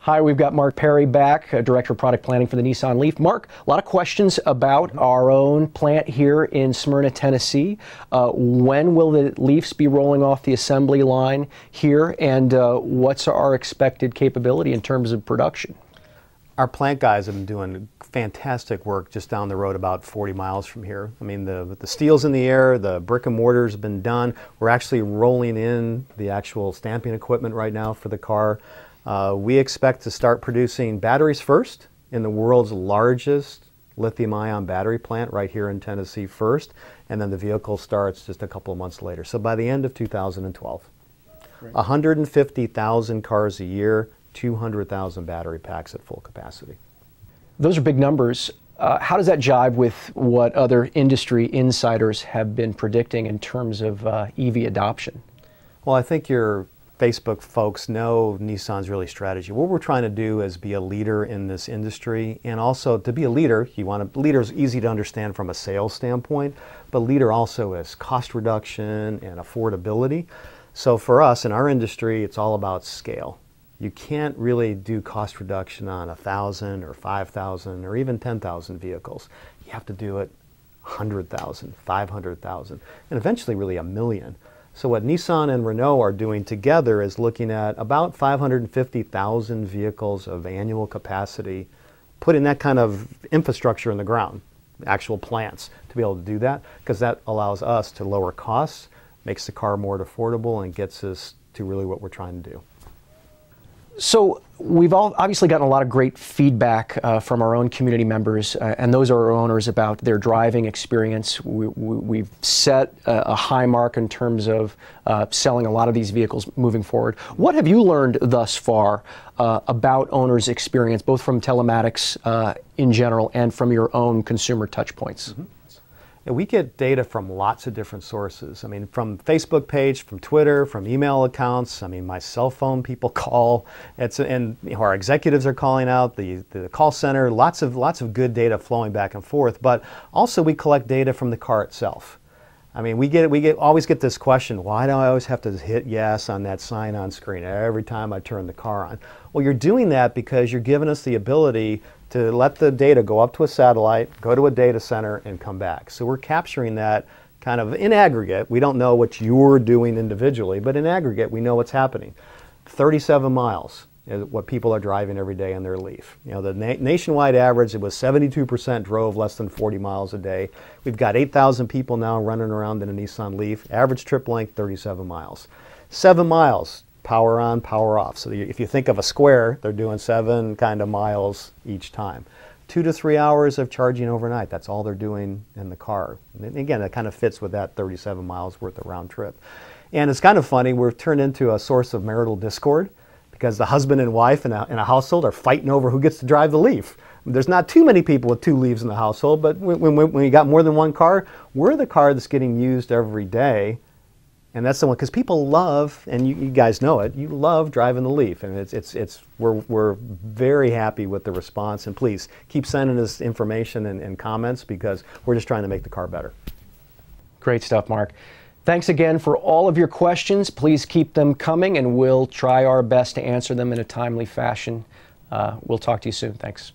Hi, we've got Mark Perry back, Director of Product Planning for the Nissan Leaf. Mark, a lot of questions about our own plant here in Smyrna, Tennessee. When will the Leafs be rolling off the assembly line here, and what's our expected capability in terms of production? Our plant guys have been doing fantastic work just down the road about 40 miles from here. I mean, the steel's in the air, the brick and mortar's have been done. We're actually rolling in the actual stamping equipment right now for the car. We expect to start producing batteries first in the world's largest lithium-ion battery plant right here in Tennessee first, and then the vehicle starts just a couple of months later. So by the end of 2012. Great. 150,000 cars a year, 200,000 battery packs at full capacity. Those are big numbers. How does that jive with what other industry insiders have been predicting in terms of EV adoption? Well, I think your Facebook folks know Nissan's really strategy. What we're trying to do is be a leader in this industry, and also to be a leader, leader's easy to understand from a sales standpoint, but leader also is cost reduction and affordability. So for us in our industry, it's all about scale. You can't really do cost reduction on 1,000 or 5,000 or even 10,000 vehicles. You have to do it 100,000, 500,000, and eventually really 1 million. So what Nissan and Renault are doing together is looking at about 550,000 vehicles of annual capacity, putting that kind of infrastructure in the ground, actual plants, to be able to do that, because that allows us to lower costs, makes the car more affordable, and gets us to really what we're trying to do. So we've all obviously gotten a lot of great feedback from our own community members, and those are our owners, about their driving experience. We've set a high mark in terms of selling a lot of these vehicles moving forward. What have you learned thus far about owners' experience, both from telematics in general and from your own consumer touch points? Mm-hmm. And we get data from lots of different sources. I mean, from Facebook page, from Twitter, from email accounts. I mean, my cell phone people call. And our executives are calling out, the call center. Lots of good data flowing back and forth. But also we collect data from the car itself. I mean, we always get this question: why do I always have to hit yes on that sign on screen every time I turn the car on? Well, you're doing that because you're giving us the ability to let the data go up to a satellite, go to a data center, and come back. So we're capturing that kind of in aggregate. We don't know what you're doing individually, but in aggregate, we know what's happening. 37 miles is what people are driving every day in their Leaf. You know, the nationwide average, it was 72% drove less than 40 miles a day. We've got 8,000 people now running around in a Nissan Leaf. Average trip length, 37 miles. 7 miles. Power on, power off. So if you think of a square, they're doing 7 kind of miles each time. 2 to 3 hours of charging overnight. That's all they're doing in the car. And again, that kind of fits with that 37 miles worth of round trip. And it's kind of funny, we're turned into a source of marital discord because the husband and wife in a household are fighting over who gets to drive the Leaf. There's not too many people with 2 Leafs in the household, but when you got more than one car, we're the car that's getting used every day. And that's the one, because people love, and you guys know it, you love driving the Leaf, and we're very happy with the response. And please keep sending us information and comments, because we're just trying to make the car better. Great stuff, Mark. Thanks again for all of your questions. Please keep them coming, and we'll try our best to answer them in a timely fashion. We'll talk to you soon. Thanks.